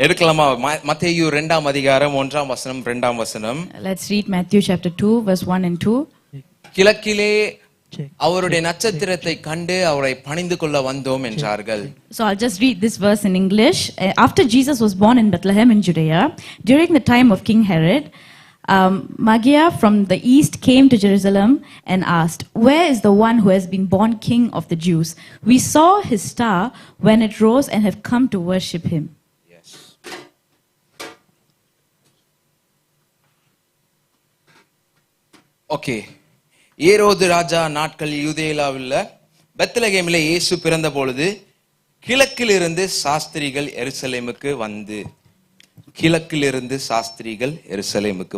எடுக்கலாமா? மத்தேயு 2ஆம் அதிகாரம் 1ஆம் வசனம் 2ஆம் வசனம். Let's read Matthew chapter 2 verse 1 and 2. கிழக்கிலே அவருடைய நட்சத்திரத்தை கண்டு அவரை பணிந்து கொள்ள வந்தோம் என்றார்கள். So I'll just read this verse in English. After Jesus was born in Bethlehem in Judea, during the time of King Herod, Magi from the east came to Jerusalem and asked, "Where is the one who has been born King of the Jews? We saw his star when it rose and have come to worship him." Yes. Okay. ஏரோது ராஜா நாட்களில் யூதேயாவில் பெத்லகேமிலே இயேசு பிறந்த பொழுது கிழக்கிலிருந்து சாஸ்திரிகள் எருசலேமுக்கு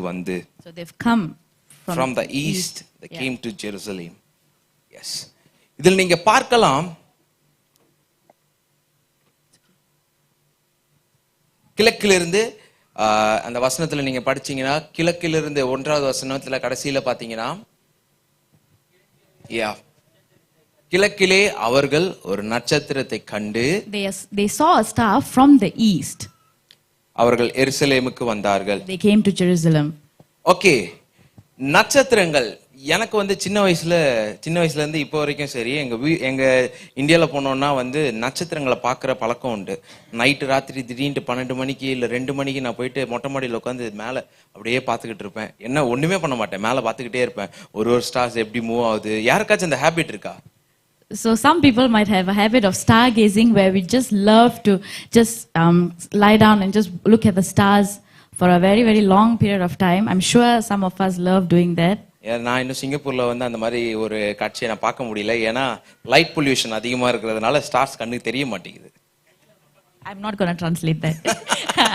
வந்து So they've come from the east. They came to Jerusalem. Yes. இதில் நீங்க பார்க்கலாம், கிழக்கிலிருந்து அந்த வசனத்துல நீங்க படிச்சீங்கன்னா, கிழக்கிலிருந்து 1வது வசனத்துல கடைசியில பாத்தீங்கன்னா, கிழக்கிலே அவர்கள் ஒரு நட்சத்திரத்தை கண்டு they saw a star from the east. அவர்கள் எருசலேமுக்கு வந்தார்கள். They came to Jerusalem. Okay, நட்சத்திரங்கள் எனக்கு வந்து சின்ன வயசுல இருந்து இப்போ வரைக்கும் சரி, எங்க இந்தியாவில் போனோம்னா வந்து நட்சத்திரங்களை பார்க்குற பழக்கம் உண்டு. நைட்டு ராத்திரி திடீர்னு 12 மணிக்கு இல்லை 2 மணிக்கு நான் போயிட்டு மொட்டை மாடியில் உட்காந்து மேலே அப்படியே பார்த்துக்கிட்டு இருப்பேன். என்ன ஒன்றுமே பண்ண மாட்டேன், மேலே பார்த்துக்கிட்டே இருப்பேன். ஒரு ஸ்டார்ஸ் எப்படி மூவ் ஆகுது. யாருக்காச்சும் அந்த ஹேபிட் இருக்கா? So some people might have a habit of stargazing where we just love to just lie down and just look at the stars for a very, very long period of time. I'm sure some of us love doing that. நான் இன்னும் சிங்கப்பூர்ல வந்து அந்த மாதிரி ஒரு காட்சியை நான் பார்க்க முடியல. ஏன்னா லைட் பொல்யூஷன் அதிகமா இருக்கிறதுனால ஸ்டார்ஸ் கண்ணுக்கு தெரிய மாட்டேங்குது. I'm not going to translate that.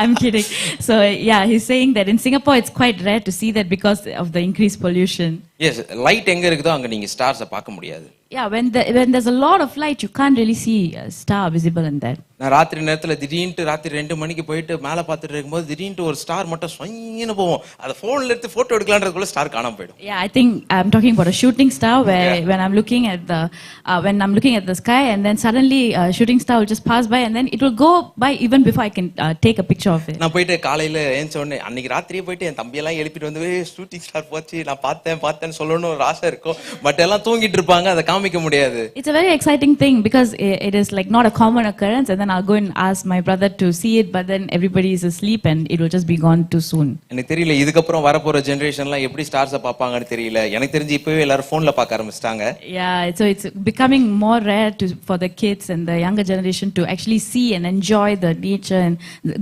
I'm kidding. So yeah, he's saying that in Singapore it's quite rare to see that because of the increased pollution. Yes, light எங்க இருக்குதோ அங்க நீங்க ஸ்டார்ஸை பார்க்க முடியாது. Yeah, when there's a lot of light, you can't really see a star visible in that. நான் ராத்திரி நேரத்துல திடீர்னு ராத்திரி 2 மணிக்கு போயிட்டு மேலே பார்த்துட்டு இருக்கும்போது திடீர்னு ஒரு ஸ்டார் மட்டும் சொயின்னு போவோம். அதை போன்ல எடுத்து போட்டோ எடுக்கலான்றதுக்குள்ள ஸ்டார் காணாம போயிடும். Yeah, I think I'm talking about a shooting star where when I'm looking at the sky and then suddenly a shooting star will just pass by and then it will go by even before I can take a picture of it. நான் போயிட்டு காலையில ஏஞ்ச உடனே அன்னைக்கு ராத்திரியே போயிட்டு என் தம்பியெல்லாம் எழுப்பிட்டு வந்து shooting star போச்சு நான் பார்த்தேன்னு சொல்லணும்னு ஒரு ஆசை இருக்கும். பட் எல்லாம் தூங்கிட்டு இருப்பாங்க, அதை காமிக்க முடியாது. It's a very exciting thing because it is like not a common occurrence, and then I'll go and ask my brother to see it, but then everybody is asleep and it will just be gone too soon. எனக்கு தெரியல இதுக்கு அப்புறம் வரப்போற ஜெனரேஷன்லாம் எப்படி ஸ்டார்ஸை பார்ப்பாங்கன்னு தெரியல. எனக்கு தெரிஞ்சு இப்பவே எல்லாரும் போன்ல பார்க்க ஆரம்பிச்சிட்டாங்க. Yeah, so it's becoming more rare for the kids and the younger generation to actually see and enjoy the nature and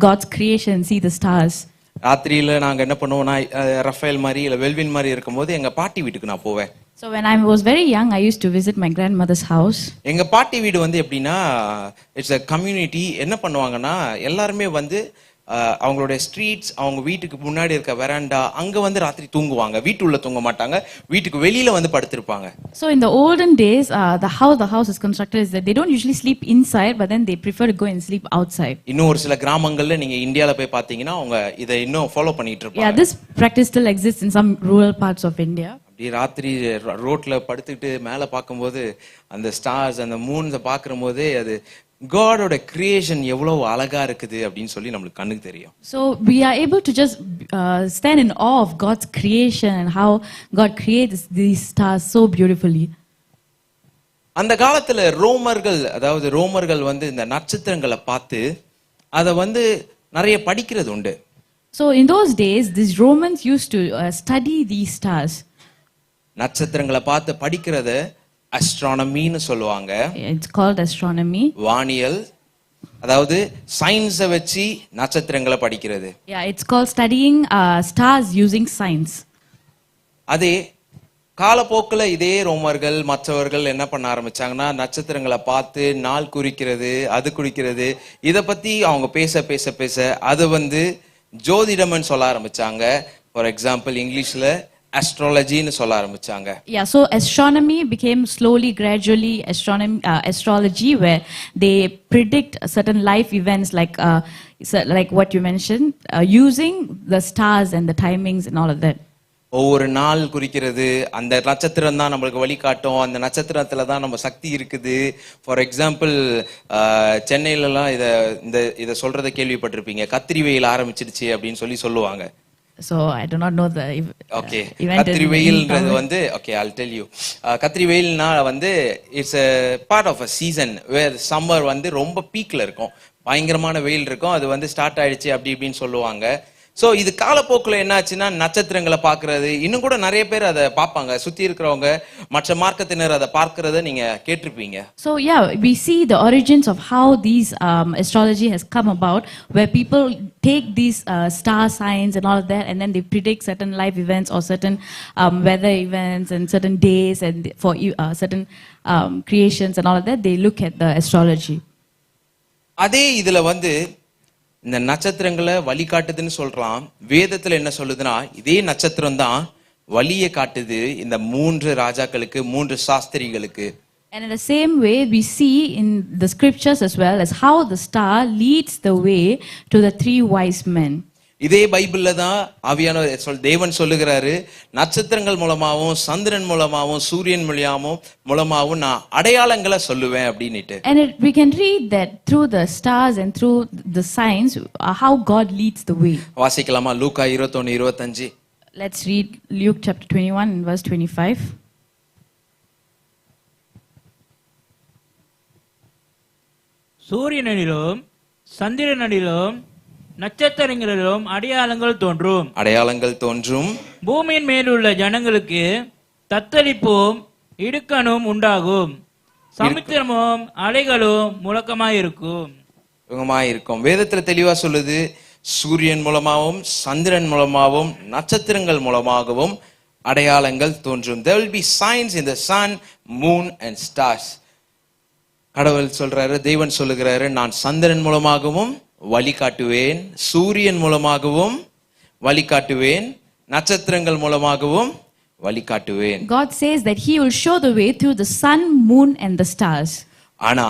God's creation and see the stars. ராத்திரியில நாங்க என்ன பண்ணுவோம்னா, ரஃபேல் மாதிரி இல்ல வெல்வின் மாதிரி இருக்கும்போது எங்க பாட்டி வீட்டுக்கு நான் போவேன். So when I was very young, I used to visit my grandmother's house. எங்க பாட்டி வீடு வந்து எப்படின்னா, இட்ஸ் a community. என்ன பண்ணுவாங்கன்னா, எல்லாருமே வந்து அவங்களுடைய ஸ்ட்ரீட்ஸ், அவங்க வீட்டுக்கு முன்னாடி இருக்க வெராண்டா, அங்க வந்து ராத்திரி தூங்குவாங்க. வீட்டுள்ள தூங்க மாட்டாங்க, வீட்டுக்கு வெளியில வந்து படுத்திருப்பாங்க. So in the olden days, the house is constructed is that they don't usually sleep inside, but then they prefer to go and sleep outside. இன்னும் ஒரு சில கிராமங்கள்ல நீங்க இந்தியால போய் பாத்தீங்கன்னா அவங்க இதை இன்னும் ஃபாலோ பண்ணிட்டு இருப்பாங்க. Yeah, this practice still exists in some rural parts of India. அப்படி ராத்திரி ரோட்ல படுத்துக்கிட்டு மேல பார்க்கும்போது அந்த ஸ்டார்ஸ் அந்த மூன்ஸை பார்க்கும்போது அது காடோட கிரியேஷன் எவ்வளவு அழகா இருக்குது அப்படின்னு சொல்லி நம்மளுக்கு கண்ணுக்கு தெரியும். So we are able to just stand in awe of God's creation and how God creates these stars so beautifully. அந்த காலத்துல ரோமர்கள் வந்து இந்த நட்சத்திரங்களை பார்த்து அதை வந்து நிறைய படிக்கிறது உண்டு. So in those days these Romans used to study these stars. நட்சத்திரங்களை பார்த்து படிக்கிறது அஸ்ட்ரானமின்னு சொல்லுவாங்க. It's called astronomy. வானியல், அதாவது சயின்ஸை வச்சு நட்சத்திரங்களை படிக்கிறது. Yeah, it's called studying stars using science. அதே காலப்போக்கில் இதே ரோமர்கள் மற்றவர்கள் என்ன பண்ண ஆரம்பிச்சாங்கன்னா, நட்சத்திரங்களை பார்த்து நாள் குறிக்கிறது, அது குறிக்கிறது, இதை பத்தி அவங்க பேச அது வந்து ஜோதிடம்னு சொல்ல ஆரம்பிச்சாங்க. ஃபார் எக்ஸாம்பிள் இங்கிலீஷ்ல astrology-னு சொல்ல ஆரம்பிச்சாங்க. Yeah, so astronomy became slowly, gradually astrology, where they predict certain life events like what you mentioned, using the stars and the timings and all of that. ஒவ்வொரு நாள் குறிக்கிறது, அந்த நட்சத்திரம் தான் நம்மளுக்கு வழிகாட்டும், அந்த நட்சத்திரத்துல தான் நம்ம சக்தி இருக்குது. ஃபார் எக்ஸாம்பிள் சென்னையிலலாம் இத சொல்றதை கேள்விப்பட்டிருப்பீங்க, கத்திரி வெயில் ஆரம்பிச்சிடுச்சு அப்படின்னு சொல்லுவாங்க. So I do not know the okay, event. கத்திரி வெயில்ன்றது வந்து ஓகே I'll tell you. கத்திரி வெயில்னா வந்து it's a part of a season where summer வந்து ரொம்ப பீக்ல இருக்கும், பயங்கரமான வெயில் இருக்கும், அது வந்து ஸ்டார்ட் ஆயிடுச்சு அப்படி இப்படின்னு சொல்லுவாங்க. சோ இது காலப்போக்குல என்னாச்சுன்னா நட்சத்திரங்களை பார்க்கிறது, இன்னும் கூட நிறைய பேர் அதை பார்ப்பாங்க, சுத்தி இருக்கிறவங்க மற்ற மார்க்கத்தினர் அதை பார்க்கறத நீங்க கேட்டிருப்பீங்க. So yeah, we see the origins of how these astrology has come about, where people take these star signs and all of that, and then they predict certain life events or certain weather events and certain days, and for certain creations and all of that, they look at the astrology. அதே இதுல வந்து இந்த நட்சத்திரங்களை வழி காட்டுதுன்னு சொல்றான். வேதத்துல என்ன சொல்லுதுன்னா, இதே நட்சத்திரம் தான் வழியை காட்டுது இந்த 3 ராஜாக்களுக்கு, 3 சாஸ்திரிகளுக்கு. And in the same way, we see in the scriptures as well as how the star leads the way to the 3 wise men. இதே பைபிள்ல தான் ஆவியான தேவன் சொல்லுகிறாரு, நட்சத்திரங்கள் மூலமாவும் சந்திரன் மூலமாவும் சூரியன் மூலமாவும் நான் அடையாளங்களை சொல்லுவேன் அப்படின்னுட்டு. And we can read that through the stars and through the signs, how God leads the way. வாசிக்கலாமா? லூக்கா 21:25. Let's read Luke chapter 21 and verse 25. சூரியனிலும் சந்திரனிலும் நட்சத்திரங்களிலும் அடையாளங்கள் தோன்றும். பூமியின் மேலுள்ள ஜனங்களுக்கு தத்தளிப்பும் இடுக்கணும் உண்டாகும். சமுத்திரமும் அலைகளும் முழக்கமாயிருக்கும். வேதத்துல தெளிவா சொல்லுது, சூரியன் மூலமாகவும் சந்திரன் மூலமாகவும் நட்சத்திரங்கள் மூலமாகவும் அடையாளங்கள் தோன்றும். There will be signs in the sun, moon and stars. கடவுள் சொல்றாரு, தேவன் சொல்லுகிறாரு, நான் சந்திரன் மூலமாகவும் வழிகாட்டுவேன், சூரியன் மூலமாகவும் வழிகாட்டுவேன், நட்சத்திரங்கள் மூலமாகவும் வழிகாட்டுவேன். God says that he will show the way through the sun, moon and the stars. ஆனா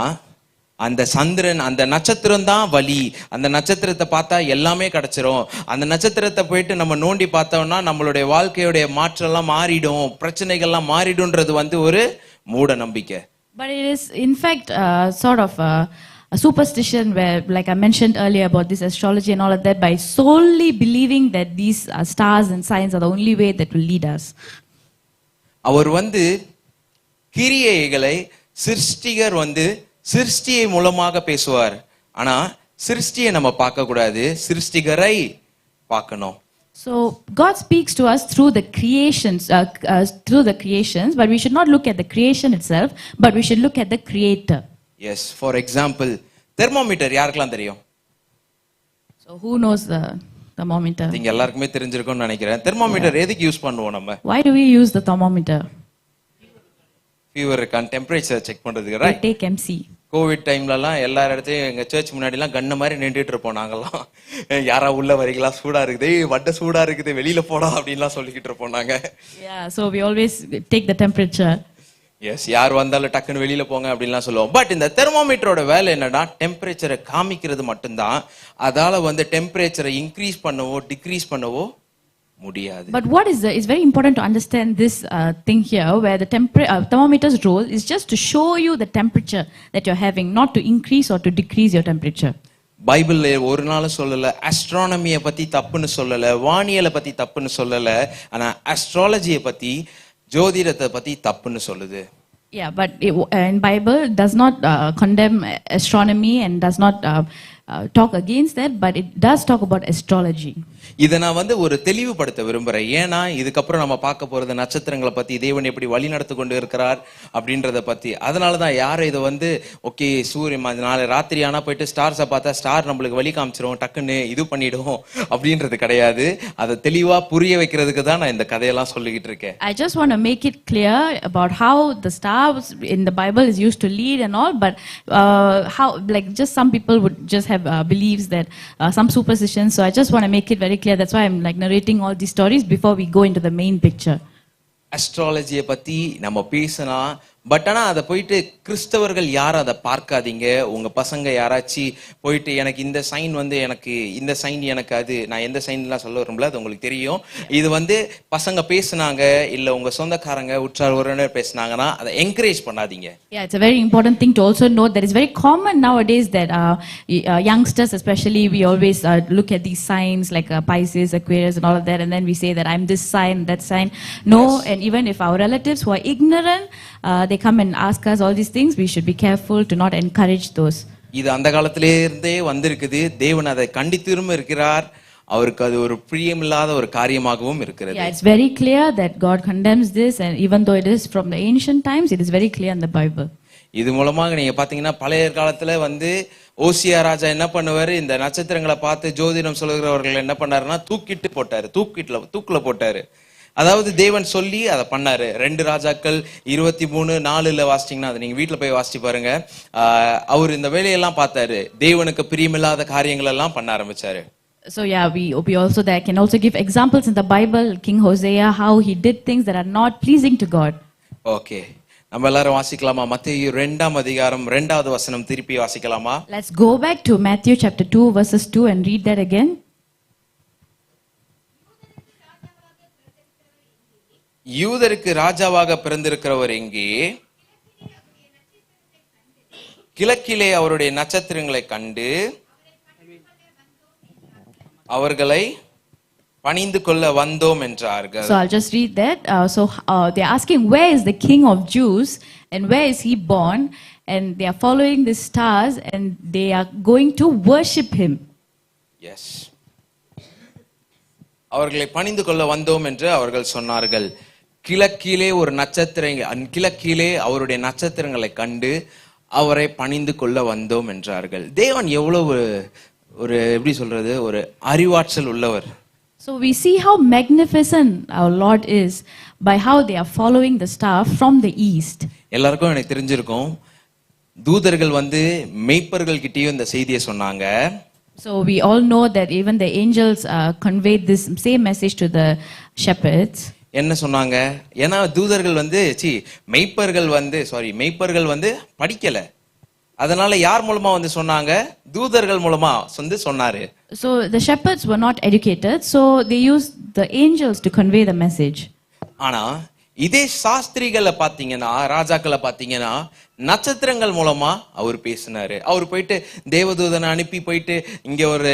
அந்த சந்திரன், அந்த நட்சத்திரம் தான் வழி. அந்த நட்சத்திரத்தை பார்த்தா எல்லாமே கிடைச்சிரும். அந்த நட்சத்திரத்தை போயிட்டு நம்ம நோண்டி பார்த்தோம்னா நம்மளுடைய வாழ்க்கையுடைய மாற்றம்லாம் மாறிடும், பிரச்சனைகள்லாம் மாறிடும்ன்றது வந்து ஒரு மூட நம்பிக்கை. But it is in fact sort of a superstition where, like I mentioned earlier about this astrology and all of that, by solely believing that these stars and signs are the only way that will lead us. அவர் வந்து கிரியைகளை சிருஷ்டிகர் வந்து சிருஷ்டியை மூலமாக பேசுவார். ஆனா சிருஷ்டியை நம்ம பார்க்க கூடாது, சிருஷ்டிகரை பார்க்கணும். So God speaks to us through the creations, but we should not look at the creation itself, but we should look at the creator. Yes, for example, thermometer யாருக்கெல்லாம் தெரியும்? So who knows the thermometer? நீங்க எல்லாருக்குமே தெரிஞ்சிருக்கும்னு நினைக்கிறேன். Thermometer எதுக்கு use பண்ணுவோம் நம்ம? Why do we use the thermometer? Fever இருக்கான், டெம்பரேச்சர் செக் பண்றதுக்கு, We right? take MC. Covid டைம்லலாம் எல்லா இடத்தையும் எங்க சர்ச் முன்னாடிலாம் கண்ண மாதிரி நின்றுட்டு இருப்போம் நாங்கெல்லாம். யாரா உள்ள வரீங்களா, சூடா இருக்குது, வட்ட சூடா இருக்குது, வெளியில போடா அப்படின்லாம் சொல்லிக்கிட்டு இருப்போம் நாங்க. Yeah, so we always take the temperature. Yes, யார் வந்தாலும் டக்குன்னு வெளியில போங்க அப்படின்லாம் சொல்லுவோம். பட் இந்த தெர்மோமீட்டரோட வேலை என்னன்னா, டெம்பரேச்சரை காமிக்கிறது மட்டும்தான். அதால வந்து டெம்பரேச்சரை இன்க்ரீஸ் பண்ணவோ டிக்ரீஸ் பண்ணவோ முடியாது. But what is it's very important to understand this thing here, where the thermometer's role is just to show you the temperature that you're having, not to increase or to decrease your temperature. பைபிள்ல ஒரு நாளும் சொல்லல ஆஸ்ட்ரானமியை பத்தி தப்புன்னு சொல்லல, வானியலை பத்தி தப்புன்னு சொல்லல, ஆனா ஆஸ்ட்ராலஜியை பத்தி, ஜோதிடத்தை பத்தி தப்புன்னு சொல்லுது. Yeah, but in Bible does not condemn astronomy and does not talk against that, but it does talk about astrology. இதை நான் வந்து ஒரு தெளிவுபடுத்த விரும்புறேன். ஏன்னா இதுக்கப்புறம் நம்ம பார்க்க போறது நட்சத்திரங்களை பத்தி, தேவன் எப்படி வழி நடத்தி கொண்டு இருக்கிறார் அப்படின்றத பத்தி. அதனாலதான் யாரும் இதை வந்து ஓகே சூரியன் நாளை ராத்திரி ஆனா போயிட்டு ஸ்டார்ஸை பார்த்தா ஸ்டார் நம்மளுக்கு வழி காமிச்சிரும், டக்குன்னு இது பண்ணிடும் அப்படின்றது கிடையாது. அதை தெளிவா புரிய வைக்கிறதுக்கு தான் நான் இந்த கதையெல்லாம் சொல்லிக்கிட்டு இருக்கேன். I just want to make it clear about how the stars in the Bible is used to lead and all, but how, like, just some people would just have beliefs that some superstitions. So I just want to make it very clear. That's why I'm like narrating all these stories before we go into the main picture. அஸ்ட்ராலஜியை பத்தி நம்ம பேசினா but ஆனா அதை போயிட்டு கிறிஸ்தவர்கள் யாரும் அதை பார்க்காதீங்க. உங்க பசங்க யாராச்சும் போயிட்டு எனக்கு இந்த சைன் வந்து எனக்கு இந்த சைன் எனக்கு அது நான் எந்த சைன்லாம் சொல்ல வரும்ல அது உங்களுக்கு தெரியும். இது வந்து பசங்க பேசுனாங்க இல்ல உங்க சொந்தக்காரங்க உற்றார் உறவினர் பேசுனாங்கன்னா அதை என்கரேஜ் பண்ணாதீங்க. Yeah, it's a very important thing to also note that it's very common nowadays that youngsters especially, we always look at these signs like Pisces, Aquarius and all of that, and then we say that I'm this sign, that sign. No, Yes. and even if our relatives who are ignorant, they come and ask us all these things, we should be careful to not encourage those. இது அந்த காலத்திலே இருந்தே வந்திருக்குது. தேவன் அதை கண்டித்தும் இருக்கிறார். அவருக்கு அது ஒரு பிரியமில்லாத ஒரு காரியமாகவும் இருக்கிறது. Yeah, it's very clear that God condemns this, and even though it is from the ancient times, it is very clear in the Bible. இது மூலமாக நீங்க பாத்தீங்கன்னா பழைய காலத்துல வந்து ஓசியா ராஜா என்ன பண்ணுவாரு, இந்த நட்சத்திரங்களை பார்த்து ஜோதிடம் சொல்லுகிறவர்கள் என்ன பண்ணாருன்னா தூக்குல போட்டாரு. அதாவது தேவன் சொல்லி அதை பண்ணாரு. 2 ராஜாக்கள் 23:4 வாசிச்சீங்கன்னா அதை நீங்க வீட்டுல போய் வாசிச்சு பாருங்க. அவர் இந்த வேலையெல்லாம் பார்த்தாரு. தேவனுக்கு பிரியமில்லாத காரியங்கள் எல்லாம் பண்ண ஆரம்பிச்சாரு. So yeah, we also there can also give examples in the Bible, King Hosea, how he did things that are not pleasing to God. Okay, நம்ம எல்லாரும் வாசிக்கலாமா? மத்தேயு 2ஆம் அதிகாரம் 2வது வசனம் திருப்பி வாசிக்கலாமா? Let's go back to Matthew chapter 2 verses 2 and read that again. யூதருக்கு ராஜாவாக பிறந்திருக்கிறவர் எங்கே? கிழக்கிலே அவருடைய நட்சத்திரங்களை கண்டு அவர்களை பணிந்து கொள்ள வந்தோம் என்றார்கள். So I'll just read that. They're asking, where is the King of Jews and where is he born? And they are following the stars and they are going to worship him. Yes. அவர்களை பணிந்து கொள்ள வந்தோம் என்று அவர்கள் சொன்னார்கள். கிழக்கிலே அவருடைய நட்சத்திரங்களை கண்டு அவரை பணிந்து கொள்ள வந்தோம் என்றார்கள். தேவன் எவ்வளவு ஒரு எப்படி சொல்றது, ஒரு அறிவாற்றல் உள்ளவர். So we see how magnificent our Lord is by how they are following the star from the east. எல்லாருக்கும் எனக்கு தெரிஞ்சிருக்கும், தூதர்கள் வந்து மேய்ப்பர்கள் கிட்டயும் இந்த செய்தியை சொன்னாங்க. So we all know that even the angels conveyed this same message to the shepherds. என்ன சொன்னாங்க? ஏன்னா தூதர்கள் வந்து மேய்ப்பர்கள் வந்து படிக்கல. அதனால யார் மூலமா வந்து சொன்னாங்க? தூதர்கள் மூலமா வந்து சொன்னாரு. So the shepherds were not educated, so they used the angels to convey the message. ஆனா இதே சாஸ்திரிகளை பாத்தீங்கன்னா, ராஜாக்களை பாத்தீங்கன்னா நட்சத்திரங்கள் மூலமா அவர் பேசினாரு. அவர் போயிட்டு தேவதூதனை அனுப்பி போயிட்டு இங்க ஒரு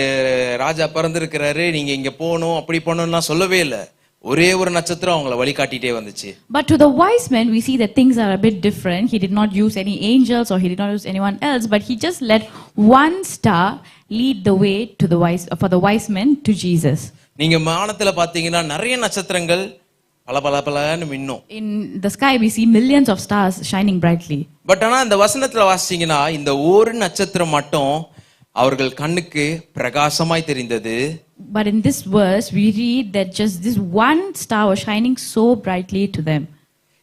ராஜா பிறந்திருக்கிறாரு, நீங்க இங்க போகணும் அப்படி போகணும்லாம் சொல்லவே இல்லை. ஒரே ஒரு நட்சத்திரம் அவங்களை வழிகாட்டிட்டே வந்துச்சு. But to the wise men we see that things are a bit different. He did not use any angels or he did not use anyone else, but he just let one star lead the way to for the wise men to Jesus. நீங்க வானத்துல பாத்தீங்கன்னா நிறைய நட்சத்திரங்கள் பலன்னு மின்னும். In the sky we see millions of stars shining brightly. But ஆனா இந்த வசனத்துல வாசிச்சீங்கன்னா இந்த ஒரு நட்சத்திரம் மட்டும் அவர்கள் கண்ணுக்கு பிரகாசமாய் தெரிந்தது. But in this verse we read that just this one star was shining so brightly to them.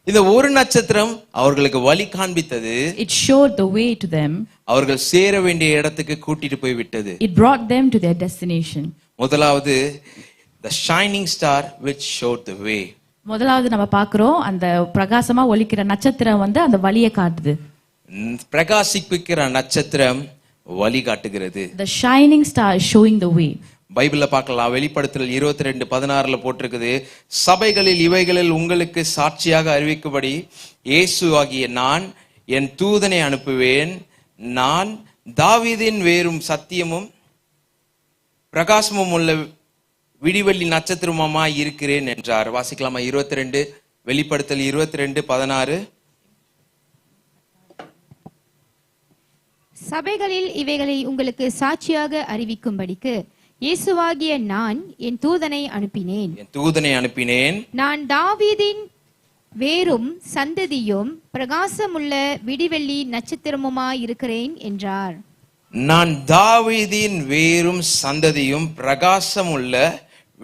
இந்த ஒரு நட்சத்திரம் அவர்களுக்கு வழி காண்பித்தது. It showed the way to them. அவர்கள் சேர வேண்டிய இடத்துக்கு கூட்டிட்டு போய் விட்டது. It brought them to their destination. முதலாவது the shining star which showed the way. முதலாவது நம்ம பார்க்கிறோம், அந்த பிரகாசமா ஒளிக்கிற நட்சத்திரம் வந்து அந்த வழியை காட்டுது. பிரகாசிப்பிக்கிற நட்சத்திரம் வழி காட்டுகிறது. The shining star is showing the way. பைபிள்ல பார்க்கலாம், வெளிப்படுத்தல் 22:16 போட்டிருக்குது, சபைகளில் இவைகளில் உங்களுக்கு சாட்சியாக அறிவிக்கும்படி இயேசு ஆகிய நான் என் தூதனை அனுப்புவேன். நான் தாவீதின் வேரும் சத்தியமும் பிரகாசமும் உள்ள விடிவெள்ளி நட்சத்திரமாய் இருக்கிறேன் என்றார். வாசிக்கலாமா? 22 வெளிப்படுத்தல் 22:16. சபைகளில் இவைகளை உங்களுக்கு சாட்சியாக அறிவிக்கும்படிக்கு இயேசுவாகிய நான் என் தூதனை அனுப்பினேன். நான் தாவீதின் வேரும் சந்ததியும் பிரகாசமுள்ள விடிவெள்ளி நட்சத்திரமுமாய் இருக்கிறேன் என்றார். நான் தாவீதின் வேரும் சந்ததியும் பிரகாசமுள்ள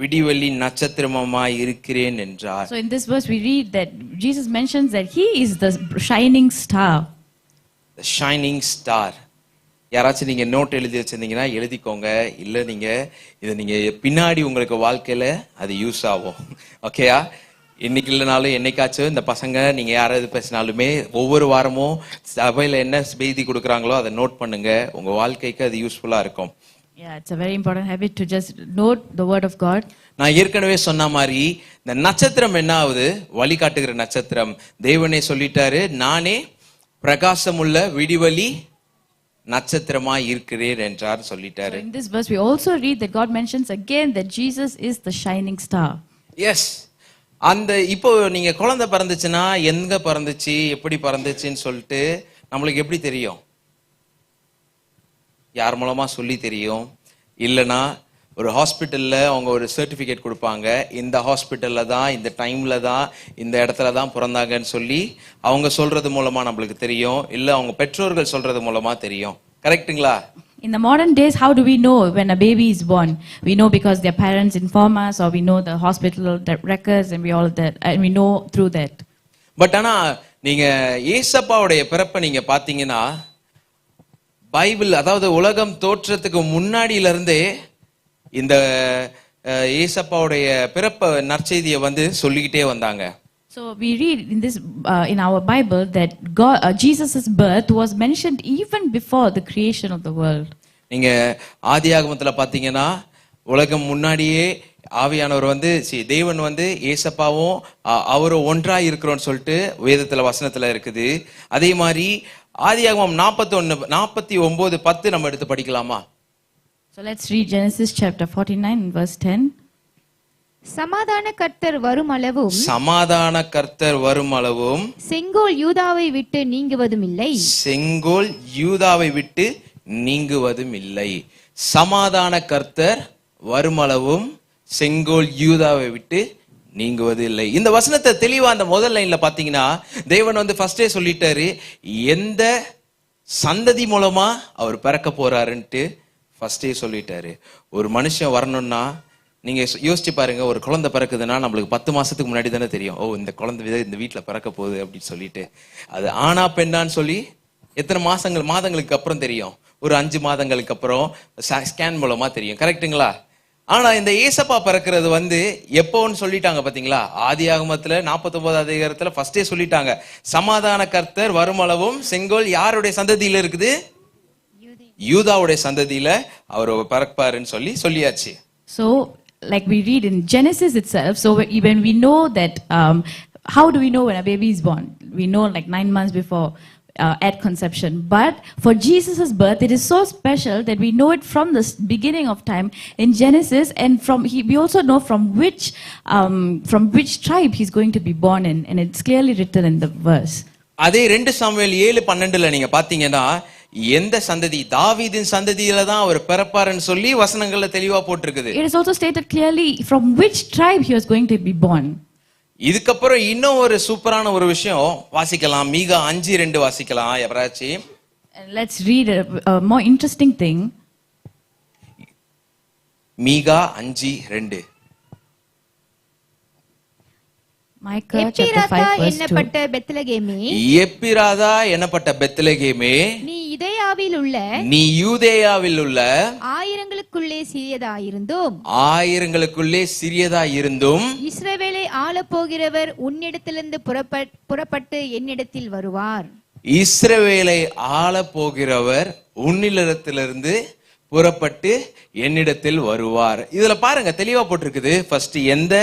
விடிவெள்ளி நட்சத்திரமாய் இருக்கிறேன் என்றார். So in this verse we read that Jesus mentions that he is the shining star. The shining star. யாராச்சும் நீங்க நோட் எழுதி வச்சிருந்தீங்கன்னா எழுதிக்கோங்க. இல்ல நீங்க இதை நீங்க பின்னாடி உங்களுக்கு வாழ்க்கையில அது யூஸ் ஆகும். ஓகேயா? இன்னைக்கு இல்லைனாலும் என்னைக்காச்சும் இந்த பசங்க நீங்க யாராவது பேசினாலுமே ஒவ்வொரு வாரமும் சபையில என்ன செய்தி கொடுக்குறாங்களோ அதை நோட் பண்ணுங்க. உங்க வாழ்க்கைக்கு அது யூஸ்ஃபுல்லா இருக்கும். Yeah, it's a very important habit to just note the word of God. நான் ஏற்கனவே சொன்ன மாதிரி இந்த நட்சத்திரம் என்ன ஆகுது? வழிகாட்டுகிற நட்சத்திரம். தேவனே சொல்லிட்டாரு, நானே பிரகாசமுள்ள விடிவெளி நட்சத்திரமாய் இருக்கிறேன் என்றார் சொல்லிட்டாரு. So in this verse we also read that God mentions again that Jesus is the shining star. Yes, அந்த இப்போ நீங்க குழந்தை பிறந்துச்சுன்னா எங்க பிறந்துச்சு, எப்படி பிறந்துச்சுன்னு சொல்லிட்டு நம்மளுக்கு எப்படி தெரியும்? யார் மூலமா சொல்லி தெரியும்? இல்லனா ஒரு ஹாஸ்பிட்டல்ல அவங்க ஒரு சர்டிபிகேட் கொடுப்பாங்க, இந்த ஹாஸ்பிட்டல்ல தான் இந்த டைம்ல தான் இந்த இடத்துல தான் பிறந்தாங்கன்னு சொல்லி அவங்க சொல்றது மூலமா நம்மளுக்கு தெரியும், இல்ல அவங்க பெற்றோர்கள் சொல்றது மூலமா தெரியும். கரெக்ட்டுங்களா? In the modern days, how do we know when a baby is born? We know because their parents inform us, or we know the hospital records, and we know through that. But ஆனா நீங்க ஏசப்பாவுடைய பிறப்பை நீங்க பாத்தீங்கன்னா Bible, அதாவது உலகம் தோற்றத்துக்கு முன்னாடியில இருந்தே இந்த ஏசப்பாவுடைய பிறப்ப நற்செய்தியை வந்து சொல்லிக்கிட்டே வந்தாங்க. So we read in this in our Bible that Jesus's birth was mentioned even before the creation of the world. நீங்க ஆதியாகமத்துல பாத்தீங்கன்னா உலகம் முன்னாடியே ஆவியானவர் வந்து தேவன் வந்து ஏசப்பாவும் அவரும் ஒன்றாய் இருக்கிறோம்னு சொல்லிட்டு வேதத்துல வசனத்துல இருக்குது. அதே மாதிரி ஆதியாகமம் 49:10 நம்ம எடுத்து படிக்கலாமா? So let's read Genesis chapter 49 and verse 10. சமாதான கர்த்தர் வரும் அளவும் செங்கோல் யூதாவை விட்டு நீங்குவதும் இல்லை. சமாதான கர்த்தர் வரும் அளவும் செங்கோல் யூதாவை விட்டு நீங்குவது இல்லை. இந்த வசனத்தை தெளிவா அந்த முதல் லைன்ல பாத்தீங்கன்னா தேவன் வந்து ஃபர்ஸ்டே சொல்லிட்டாரு எந்த சந்ததி மூலமா அவர் பிறக்க போறாருன்ட்டு ஃபர்ஸ்டே சொல்லிட்டாரு. ஒரு மனுஷன் வரணும்னா நீங்க யோசிச்சு பாருங்க, ஒரு குழந்தை பிறக்குதுன்னா நம்மளுக்கு 10 மாசத்துக்கு முன்னாடி தானே தெரியும், ஓ இந்த குழந்தை இந்த வீட்டுல பிறக்க போகுது அப்படின்னு சொல்லிட்டு. அது ஆனா பெண்ணான்னு சொல்லி எத்தனை மாதங்களுக்கு அப்புறம் தெரியும்? ஒரு 5 மாதங்களுக்கு அப்புறம் ஸ்கேன் மூலமா தெரியும். கரெக்டுங்களா? ஆனா இந்த ஏசப்பா பிறக்கிறது வந்து எப்போன்னு சொல்லிட்டாங்க பாத்தீங்களா? ஆதியாகமத்துல 49 அதிகாரத்துல ஃபர்ஸ்டே சொல்லிட்டாங்க, சமாதான கர்த்தர் வருமளவும் செங்கோல் யாருடைய சந்ததியில இருக்குது? யூதாவுடைய சந்ததியில அவர் பிறப்பாருன்னு சொல்லியாச்சு. So like we read in Genesis itself, so when we know that how do we know when a baby is born? We know like 9 months before at conception. But for Jesus's birth, it is so special that we know it from the beginning of time in Genesis, and we also know from which tribe he's going to be born in, and it's clearly written in the verse. அதே 2 Samuel 7:12 நீங்க பாத்தீங்கன்னா எந்த சந்ததி, தாவீதின் சந்ததியில தான் அவர் பிறப்பாருன்னு சொல்லி வசனங்கள்ல தெளிவா போட்டிருக்குது. It is also stated clearly from which tribe he was going to be born. இதுக்கப்புறம் இன்னும் ஒரு சூப்பரான ஒரு விஷயம் வாசிக்கலாம். மீகா 5:2 வாசிக்கலாம் எவராச்சி. Let's read a more interesting thing. Micah 5:2. Micah chapter 5 verse 2. எப்பிராதா என்னப்பட்ட பெத்லகேமே, நீ யூதேயாவில் உள்ள ஆயிரங்களுக்குள்ளே சிறியதாயிருந்தும் இஸ்ரவேலை ஆளப் போகிறவர் உன்னிடத்திலிருந்து புறப்பட்டு என்னிடத்தில் வருவார். இஸ்ரவேலை ஆளப் போகிறவர் உன்னிடத்திலிருந்து புறப்பட்டு என்னிடத்தில் வருவார். இதுல பாருங்க தெளிவா போட்டிருக்குது. ஃபர்ஸ்ட் எந்த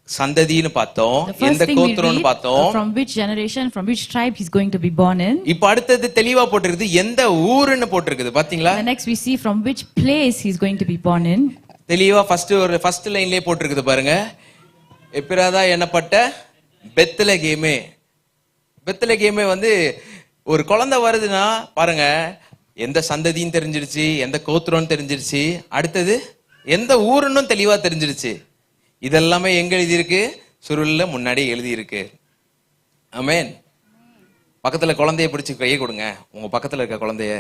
சந்ததின்னு பார்த்தோம், எந்த கோத்திரம்னு பார்த்தோம், from which generation, from which tribe he's going to be born in. இப்போ அடுத்து தெளிவா போட்டிருக்குது எந்த ஊருன்னு போட்டிருக்குது பாத்தீங்களா? The next we see from which place he's going to be born in. தெளிவா ஃபர்ஸ்ட் லைன்லயே போட்டிருக்குது பாருங்க, எப்பிராதா என்னப்பட்ட பெத்லகேமே. பெத்லகேமே வந்து ஒரு குழந்தை வருதுன்னா பாருங்க எந்த சந்ததின்னு தெரிஞ்சிருச்சு, எந்த கோத்திரம்னு தெரிஞ்சிருச்சு, அடுத்தது எந்த ஊருன்னு தெளிவா தெரிஞ்சிருச்சு. இதெல்லாமே எங்க எழுதி இருக்கு? சுருள்ல முன்னாடி எழுதி இருக்கு. ஆமென். பக்கத்துல குழந்தைய பிடிச்சு கையை கொடுங்க. உங்க பக்கத்துல இருக்க குழந்தைய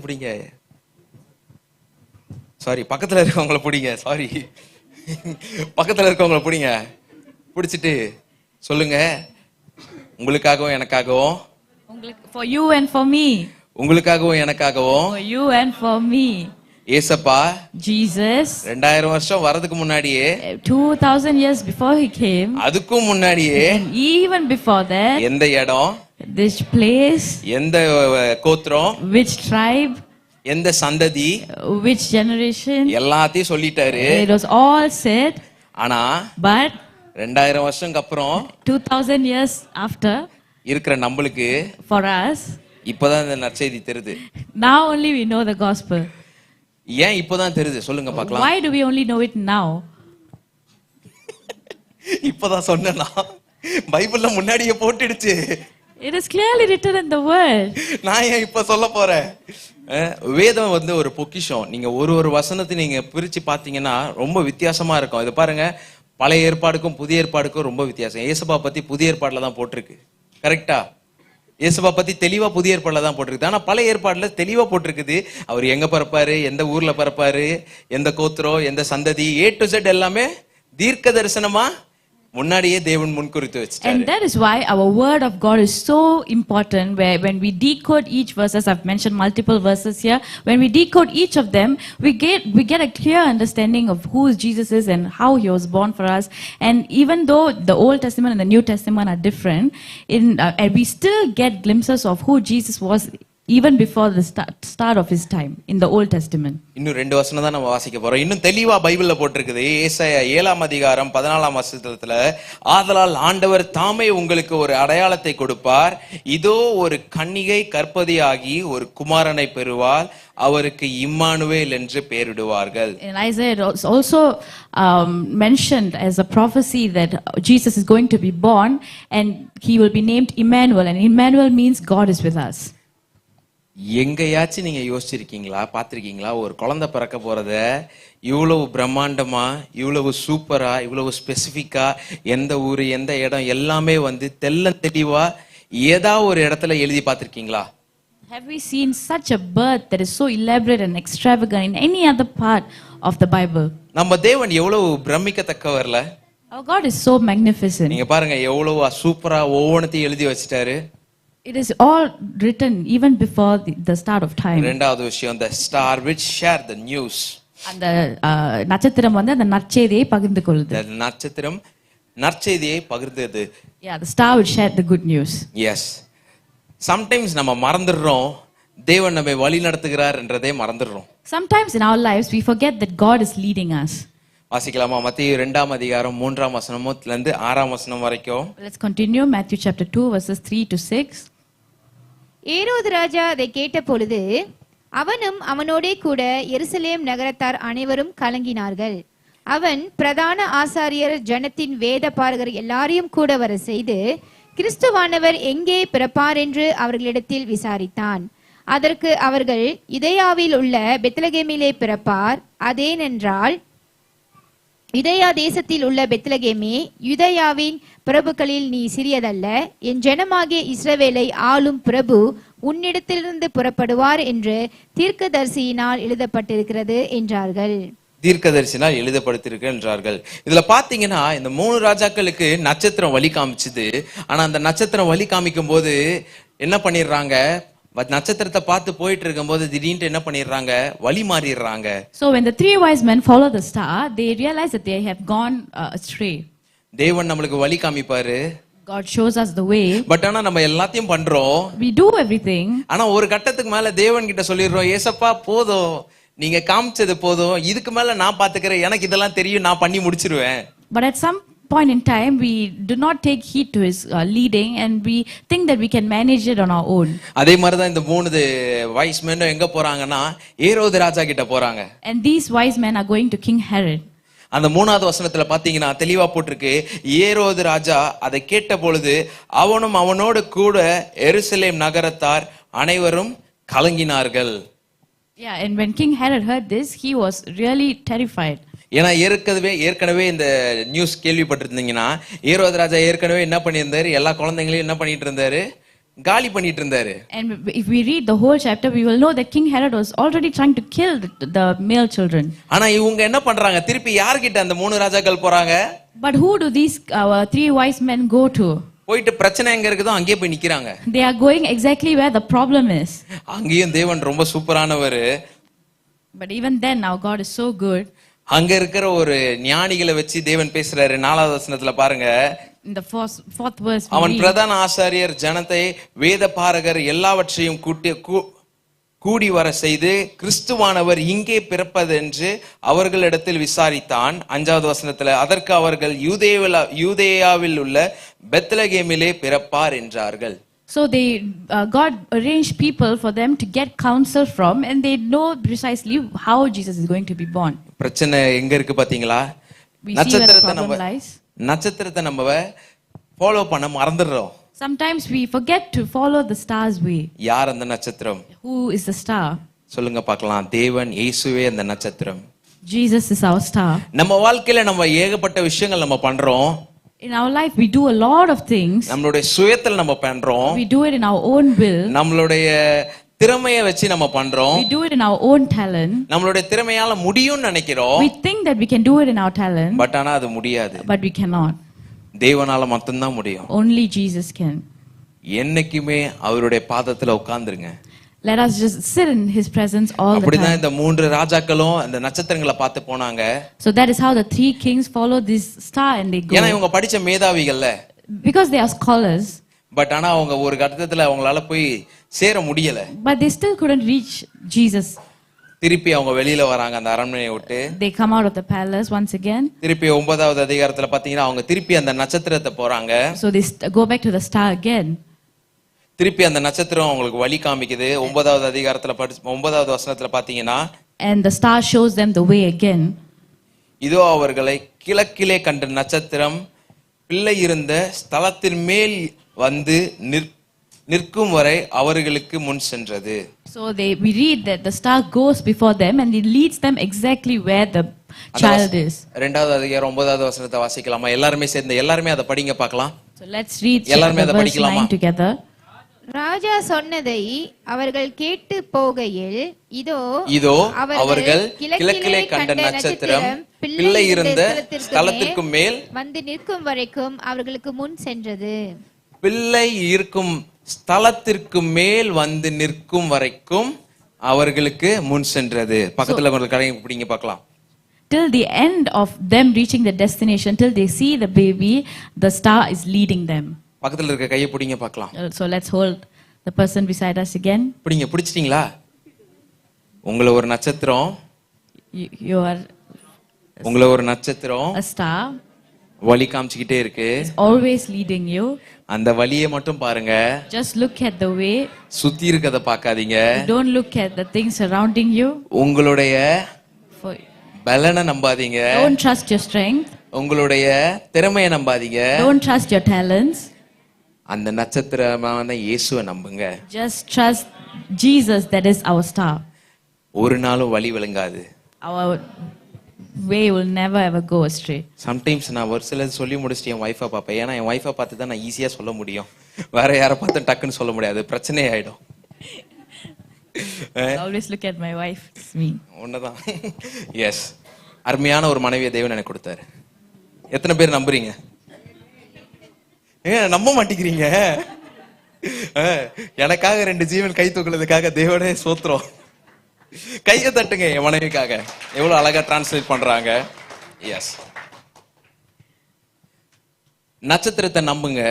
பிடிங்க. சாரி, பக்கத்துல இருக்கவங்களை பிடிங்க. சாரி, பக்கத்துல இருக்கவங்களை பிடிங்க. பிடிச்சிட்டு சொல்லுங்க, உங்களுக்காகவும் எனக்காகவும், For you and for me. உங்களுக்காகவும் எனக்காகவும், For you and for me. ஏசப்பா Jesus, 2000 வருஷம் வரதுக்கு முன்னாடியே 2000 years before he came, அதுக்கும் முன்னாடியே and even before that, எந்த இடம், this place, எந்த கோத்திரம், which tribe, எந்த சந்ததி, which generation, எல்லாத்தையும் சொல்லிட்டாரு. it was all said. ஆனா But 2000 வருஷம் அப்புறம் 2000 years after, இருக்கிற நம்மளுக்கு for us, இப்பதான் இந்த நற்செய்தி தெரியுது. now only we know the gospel. ஏன் இப்பதான் தெரியுது சொல்லுங்க பார்க்கலாம். Why do we only know it now? இப்பதான் சொன்னேனா, பைபிள்ல முன்னாடியே போட்டுடுச்சு. It is clearly written in the word. நான் ஏன் இப்ப சொல்ல போறேன். வேதம் வந்து ஒரு பொக்கிஷம். நீங்க ஒரு வசனத்தை நீங்க பிரிச்சு பாத்தீங்கன்னா ரொம்ப வித்தியாசமா இருக்கும். இது பாருங்க, பழைய ஏற்பாடுக்கும் புதிய ஏற்பாடுக்கும் ரொம்ப வித்தியாசம். இயேசுபா பத்தி புதிய ஏற்பாடுல தான் போட்டிருக்கு, கரெக்டா? இயேசுபா பத்தி தெளிவா புதிய ஏற்பாடுல தான் போட்டிருக்கு. ஆனா பழைய ஏற்பாடுல தெளிவா போட்டிருக்குது. அவர் எங்க பிறப்பாரு, எந்த ஊர்ல பிறப்பாரு, எந்த கோத்திரம், எந்த சந்ததி, A to Z எல்லாமே தீர்க்க தரிசனமா முன்னாடியே தேவன் முன்குறித்து வச்சிட்டாரு. And that is why our word of God is so important, where when we decode each verses, I've mentioned multiple verses here, when we decode each of them, we get a clear understanding of who Jesus is and how he was born for us. And even though the Old Testament and the New Testament are different, and we still get glimpses of who Jesus was even before the start of his time in the Old Testament. இன்னும் 2 வசனம் தான் நம்ம வாசிக்க போறோம். இன்னும் தெளிவா பைபிள்ல போட்டிருக்குது. ஏசாயா 7ஆம் அதிகாரம் 14ஆம் வசனத்துல, ஆதலால் ஆண்டவர் தாமே உங்களுக்கு ஒரு அடையாளத்தை கொடுப்பார், இதோ ஒரு கன்னிகை கர்ப்பதியாகி ஒரு குமாரனை பெறுவாள், அவருக்கு இம்மானுவேல் என்று பெயரிடுவார்கள். In Isaiah it was also mentioned as a prophecy that Jesus is going to be born and he will be named Emmanuel, and Emmanuel means God is with us. எங்கேயாச்சும் நீங்க யோசிச்சிருக்கீங்களா, பார்த்திருக்கீங்களா ஒரு குழந்தை பிறக்க போறத இவ்வளவு பிரம்மாண்டமா, இவ்வளவு சூப்பரா, இவ்வளவு ஸ்பெசிபிக்கா, எந்த ஊரு எந்த இடம் எல்லாமே வந்து தெள்ள தெளிவா ஏதாவது ஒரு இடத்துல எழுதி பார்த்திருக்கீங்களா? Have we seen such a birth that is so elaborate and extravagant in any other part of the Bible? நம்ம தேவன் எவ்வளவு பிரமிக்கத்தக்கவர்ல. Our God is so magnificent. நீங்க பாருங்க எவ்வளவு சூப்பரா ஒவ்வொன்றையும் எழுதி வச்சிட்டாரு. It is all written even before the start of time. இரண்டாவது விஷயம், the star which shared the news. அந்த நட்சத்திரம் வந்து அந்த நற்செய்தியை பகிர்ந்து கொள்ளுது. The நட்சத்திரம் நற்செய்தியை பகிர்ந்தது. Yeah, the star which shared the good news. Yes. Sometimes நம்ம மறந்துடுறோம் தேவன் நம்மை வழி நடத்துகிறார் என்றதே மறந்துடுறோம். Sometimes in our lives we forget that God is leading us. வாசிக்கலாமா? மத்தேயு 2ஆம் அதிகாரம் 3ஆம் வசனத்துல இருந்து 6ஆம் வசனம் வரைக்கும். Let's continue Matthew chapter 2 verses 3 to 6. ஏரோது ராஜா அதை கேட்ட பொழுது அவனும் அவனோடே கூட எருசலேம் நகரத்தார் அனைவரும் கலங்கினார்கள். அவன் பிரதான ஆசாரியர் ஜனத்தின் வேத பாரகர் எல்லாரையும் கூட வர செய்து கிறிஸ்துவானவர் எங்கே பிறப்பார் என்று அவர்களிடத்தில் விசாரித்தான். அதற்கு அவர்கள், யூதேயாவில் உள்ள பெத்லகேமிலே பிறப்பார். அதேனென்றால், யூதேயா தேசத்தில் உள்ள பெத்லகேமே, யூதேயாவின் பிரபுக்களில் நீ சிறியதல்ல, என் ஜனமாகிய இஸ்ரவேலை ஆளும் பிரபு உன்னிடத்திலிருந்து புறப்படுவார் என்று தீர்க்கதரிசியினால் எழுதப்பட்டிருக்கிறது என்றார்கள். தீர்க்கதரிசினால் எழுதப்படுத்திருக்கு என்றார்கள். இதுல பாத்தீங்கன்னா இந்த 3 ராஜாக்களுக்கு நட்சத்திரம் வழி காமிச்சுது. ஆனா அந்த நட்சத்திரம் வழி காமிக்கும் போது என்ன பண்ணிடுறாங்க, நட்சத்திரத்தை பார்த்து போயிட்டு இருக்கும் போது திடீர்னு என்ன பண்ணிடுறாங்க, வழி மாறிடுறாங்க. So when the 3 wise men follow the star, they realize that they have gone astray. தேவன் நம்மளுக்கு வழி காமிப்பாரு. God shows us the way. But ஆனா நம்ம எல்லாத்தையும் பண்றோம். We do everything. ஆனா ஒரு கட்டத்துக்கு மேல தேவன் கிட்ட சொல்லிடுறோம், ஏசப்பா போதும், நீங்க காமிச்சது போதும், இதுக்கு மேல நான் பாத்துக்கிறேன், எனக்கு இதெல்லாம் தெரியும், நான் பண்ணி முடிச்சிருவேன். But at some point in time we do not take heed to his leading and we think that we can manage it on our own. அதே மாதிரி தான் இந்த 3 வைஸ் men எங்க போறாங்கன்னா ஏரோது ராஜா கிட்ட போறாங்க. And these wise men are going to King Herod. அந்த 3ஆவது வசனத்துல பாத்தீங்கன்னா தெளிவா போட்டிருக்கு, ஏரோது ராஜா அதை கேட்ட பொழுது அவனும் அவனோடு கூட எருசலேம் நகரத்தார் அனைவரும் கலங்கினார்கள். Yeah, and when King Herod heard this, he was really terrified. ஏன்னா ஏற்கனவே இந்த நியூஸ் கேள்விப்பட்டிருந்தீங்கன்னா ஏரோது ராஜா ஏற்கனவே என்ன பண்ணியிருந்தாரு, எல்லா குழந்தைங்களையும் என்ன பண்ணிட்டு இருந்தாரு, காலி பண்ணிட்டு இருந்தாரு. And if we read the whole chapter, we will know that King Herod was already trying to kill the male children. ஆனா இவங்க என்ன பண்றாங்க, திருப்பி யார்கிட்ட அந்த 3 ராஜாக்கள் போறாங்க? But who do these 3 wise men go to? போயிட்டு பிரச்சனை எங்க இருக்குதோ அங்கேயே போய் நிக்கிறாங்க. They are going exactly where the problem is. அங்கேயும் தேவன் ரொம்ப சூப்பரானவர். But even then, our God is so good. அங்க இருக்கிற ஒரு ஞானிகளை வச்சு தேவன் பேசுறாரு. 4வது வசனத்துல பாருங்க. In the fourth verse, we அவன் read, பிரதான ஆசாரியர் ஜனத்தை வேத பாரகர் எல்லாவற்றையும் கூடி வர செய்து கிறிஸ்துவானவர் இங்கே பிறப்பதென்று அவர்களிடத்தில் விசாரித்தான். 5வது வசனத்துல அதற்கு அவர்கள் யூதேயாவில் உள்ள பெத்லகேமிலே பிறப்பார் என்றார்கள். So God arranged people for them to get counsel from, and they know precisely how Jesus is going to be born. பிரச்சனை எங்க இருக்கு பாத்தீங்களா? We see where the problem lies. நட்சத்திரத்தை நம்ம ஃபாலோ பண்ண மறந்துடுறோம். Sometimes we forget to follow the star's way. யார் அந்த நட்சத்திரம்? Who is the star? சொல்லுங்க பார்க்கலாம். தேவன் இயேசுவே அந்த நட்சத்திரம். Jesus is our star. நம்ம வாழ்க்கையில நம்ம ஏகப்பட்ட விஷயங்கள் நம்ம பண்றோம். In our life, we do a lot of things. நம்மளுடைய சுயத்தில் நம்ம பண்றோம். We do it in our own will. நம்மளுடைய திறமையை வச்சு நம்ம பண்றோம். We do it in our own talent. நம்மளுடைய திறமையால முடியும்னு நினைக்கிறோம். We think that we can do it in our talent. But ஆனா அது முடியாது. But we cannot. தேவனால மட்டும்தான் முடியும். Only Jesus can. என்னைக்குமே அவருடைய பாதத்துல உட்கார்ந்துருங்க. Let us just sit in his presence all the அப்படிதான் time. இந்த 3 ராஜாக்களும் அந்த நட்சத்திரங்களை பார்த்து போனாங்க. So that is how the 3 kings follow this star and they ஏன்னா go. இவங்க படிச்ச மேதாவிகள்ல. Because they are scholars. But ஆனா அவங்க ஒரு கட்டத்துல அவங்களால போய் சேர முடியல. But they still couldn't reach Jesus. திருப்பி அவங்க வெளியில வராங்க அந்த அரண்மனையை விட்டு. They come out of the palace once again. திருப்பி 9வது அதிகாரத்துல பாத்தீங்கன்னா அவங்க திருப்பி அந்த நட்சத்திரத்தை போறாங்க. So they go back to the star again. திருப்பி அந்த நட்சத்திரம் அவங்களுக்கு வழி காமிக்குது. 9வது அதிகாரத்துல 9வது வசனத்துல பாத்தீங்கன்னா And the star shows them the way again. இதோ அவர்களை கிழக்கிலே கண்ட நட்சத்திரம் பிள்ளை இருந்த ஸ்தலத்தின் மேல் வந்து நிற்கும் வரை அவர்களுக்கு முன் சென்றது. So we read that the star goes before them and it leads them exactly where the child is. 2வது அதிகாரம் 9வது வசனத்தை வாசிக்கலாமா? எல்லாருமே அதை படிங்க பார்க்கலாம். So let's read எல்லாருமே அதை verse படிக்கலாமா? 9 together. ராஜா சொன்னதை அவர்கள் கேட்டு போகையில் இதோ அவர்கள் கிழக்கிலே கண்ட நட்சத்திரம் பிள்ளை இருந்த ஸ்தலத்திற்கு மேல் வந்து நிற்கும் வரைக்கும் அவர்களுக்கு முன் சென்றது. பிள்ளை இருக்கும் ஸ்தலத்திற்கு மேல் வந்து நிற்கும் வரைக்கும் அவர்களுக்கு முன் சென்றது. பக்கத்துல ஒரு கடையை பிடிங்க பார்க்கலாம். Till the end of them reaching the destination, till they see the baby, the star is leading them. பக்கத்துல இருக்க கையை பிடிங்க பார்க்கலாம். So let's hold the person beside us again. பிடிச்சிட்டீங்களா? உங்களை ஒரு நட்சத்திரம் You are ஒரு நட்சத்திரம் a star. வழி காமிச்சுக்கிட்டே இருக்கு. Always leading you. அந்த வழியை மட்டும் பாருங்க. Just look at the way. சுத்தி இருக்கத பார்க்காதீங்க. Don't look at the things surrounding you. உங்களுடைய பலனை நம்பாதீங்க. Don't trust your strength. உங்களுடைய திறமையை நம்பாதீங்க. Don't trust your talents. அந்த நட்சத்திரமான இயேசுவை நம்புங்க. Just trust Jesus, that is our star. ஒரு நாளும் வழி விளங்காது. Our way will never ever go astray. Sometimes நான் ஒரு சில சொல்லி முடிச்சுட்டு என் வைஃபை பார்ப்பேன். ஏன்னா என் வைஃபை பார்த்து தான் நான் ஈஸியா சொல்ல முடியும். வேற யாரை பார்த்து டக்குன்னு சொல்ல முடியாது. பிரச்சனை ஆயிடும். I always look at my wife. It's me. ஒண்ணுதான். எஸ், அருமையான ஒரு மனைவியை தேவன் எனக்கு கொடுத்தாரு. எத்தனை பேர் நம்புறீங்க? நம்ப மாட்டேங்கிறீங்க. எனக்காக 2 ஜீவன் கை தூக்குறதுக்காக தேவனே சோத்திரம். கையை தட்டுங்க என் மனைவிக்காக. எவ்வளவு அழகா டிரான்ஸ்லேட் பண்றாங்க. எஸ், நட்சத்திரத்தை நம்புங்க.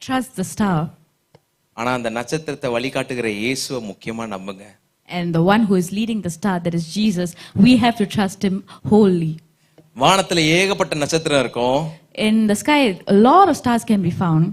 Trust the star. ஆனா அந்த நட்சத்திரத்தை வழிகாட்டுகிற இயேசுவை முக்கியமா நம்புங்க. And the one who is leading the star, that is Jesus, we have to trust him wholly. வானத்துல ஏகப்பட்ட நட்சத்திரம் இருக்கும். In the sky, a lot of stars can be found.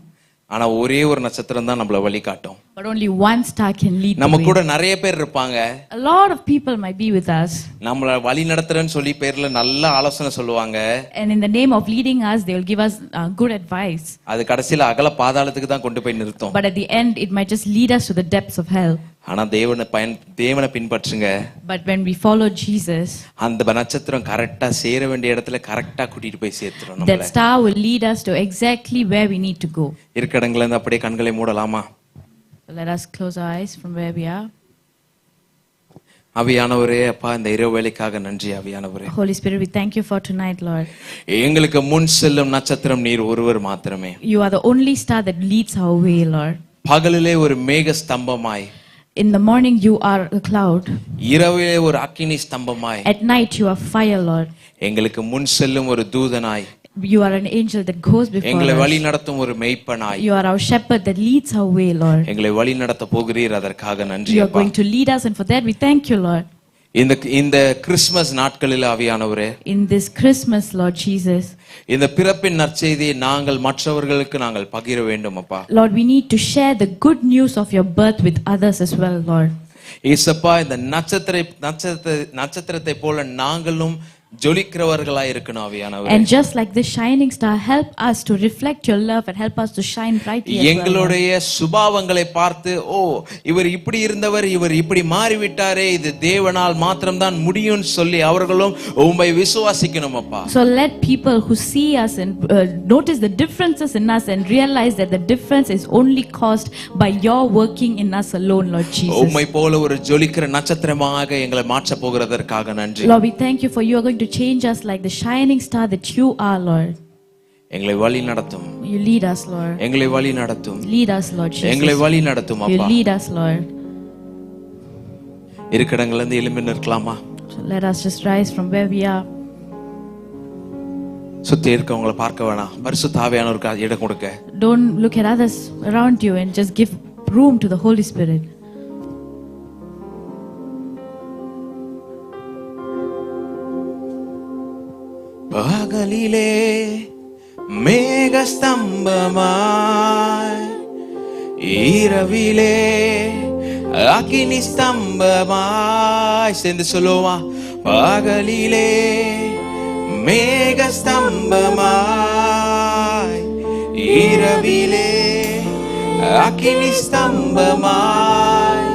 ஆனா ஒரே ஒரு நட்சத்திரம் தான் நம்மள வழி காட்டும். But only one star can lead the way. நம்ம கூட நிறைய பேர் இருப்பாங்க. A lot of people might be with us. நம்மள வழி நடத்துறேன்னு சொல்லி பேர்ல நல்ல ஆலோசனை சொல்லுவாங்க. And in the name of leading us, they will give us good advice. அது கடைசில அகல பாதாளத்துக்கு தான் கொண்டு போய் நிறுத்தும். But at the end, it might just lead us to the depths of hell. ஆனா தேவனை பின்பற்றுங்க. But when we follow Jesus, அந்த நட்சத்திரம் கரெக்டா சேர வேண்டிய இடத்துல கரெக்டா கூட்டிட்டு போய் சேர்த்துரும் நம்மள. that star will lead us to exactly where we need to go. இருக்க இடங்கள்ல இருந்து அப்படியே கண்களை மூடலாமா? Let us close our eyes from where we are. ஆவியானவரே, அப்பா, இந்த இரவு வேளைக்காக நன்றி. ஆவியானவரே, Holy Spirit, we thank you for tonight, Lord. எங்களுக்கு முன் செல்லும் நட்சத்திரம் நீர் ஒருவர் மாத்திரமே. You are the only star that leads our way, Lord. பகலிலே ஒரு மேக ஸ்தம்பமாய், In the morning you are a cloud. இரவிலே ஒரு அக்கினி ஸ்தம்பமாய், At night you are fire, Lord. எங்களுக்கு முன் செல்லும் ஒரு தூதனாய், You are an angel that goes before எங்களை வழி us. நடத்தும் ஒரு மெய்ப்பனாய், You are our shepherd that leads our way, Lord. எங்களை வழி நடத்த போகிறீர். அதற்காக நன்றி You are அப்பா. going to lead us, and for that we thank you, Lord. இந்த கிறிஸ்துமஸ் நாட்களில் ஆவியானவரே, In this Christmas, Lord Jesus, இந்த பிறப்பின் நற்செய்தியை நாங்கள் மற்றவர்களுக்கு நாங்கள் பகிர வேண்டும் அப்பா. Lord, we need to share the good news of your birth with others as well, Lord. ஏசப்பா, இந்த நட்சத்திரத்தை போல நாங்களும் ஜொலிக்கிறவர்களாய் இருக்கணும் ஆவியானவரே. And just like this shining star, help us to reflect your love and help us to shine brightly as well, Lord. எங்களுடைய சுபாவங்களை பார்த்து, ஓ இவர் இப்படி இருந்தவர், இவர் இப்படி மாறிவிட்டாரே, இது தேவனால் மாத்திரம்தான் முடியும்னு சொல்லி அவர்களும் உம்மை விசுவாசிக்கணும் அப்பா. So let people who see us and notice the differences in us and realize that the difference is only caused by your working in us alone, Lord Jesus. உம்மை போல ஒரு ஜொலிக்கிற நட்சத்திரமாக எங்களை மாற்ற போகிறதற்காக நன்றி. Lord, we thank you for you are going to change us like the shining star that you are, Lord. எங்களை வழி நடத்தும். You lead us, Lord. எங்களை வழி நடத்தும். Lead us, Lord Jesus. எங்களை வழி நடத்தும் You அப்பா. lead us, Lord. இருக்கடங்கள்ல இருந்து எழும்பி நிற்கலாமா? So let us just rise from where we are. சுத்தி இருக்கவங்கள பார்க்க வேணாம், பரிசுத்த ஆவியானவருக்கு இடம் கொடுக்க. Don't look at others around you and just give room to the Holy Spirit. பகலிலே மேகஸ்தம்பமாய், இரவிலே அக்கினி ஸ்தம்பமாய். சேர்ந்து சொல்லுவோமா? பகலிலே மேகஸ்தம்பமாய், இரவிலே அக்கினி ஸ்தம்பமாய்,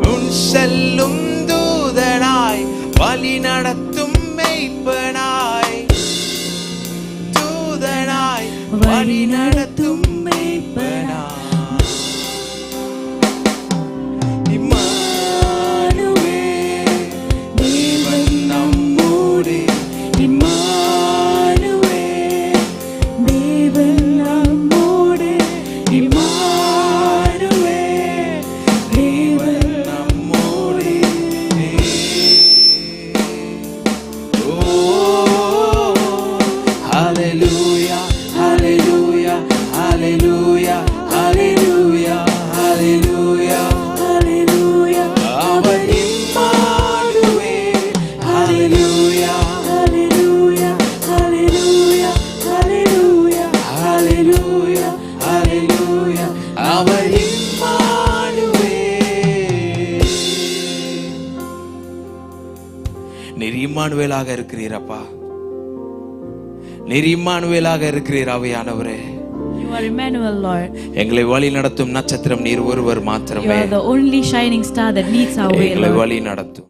முன் செல்லும் தூதனாய், வழி நடத்தும் மெய்ப்பனாய், தூதனாய் வழி நடத்தும் மெய்ப்பனாய். இம்மானுவேல், தேவன் நம்மோடு. இம்மானுவேல், தேவன் நம்மோடு. இம்மானுவேல், தேவன் நம்மோடு. Hallelujah, hallelujah, hallelujah, hallelujah, hallelujah, hallelujah. அவர் Immanuel. Hallelujah, hallelujah, hallelujah, hallelujah, hallelujah, hallelujah. அவர் இம்மானுவேல். நீர் இம்மானுவேலாக இருக்கிறீரப்பா. நீர் இம்மானுவேலாக இருக்கிறீர் ஆவியானவரே. You are Emmanuel, Lord. எங்களை வழி நடத்தும் நட்சத்திரம் நீர் ஒருவர் You மாத்திரமே. are the only shining star that leads our way, எங்களை Lord. வழி நடத்தும்.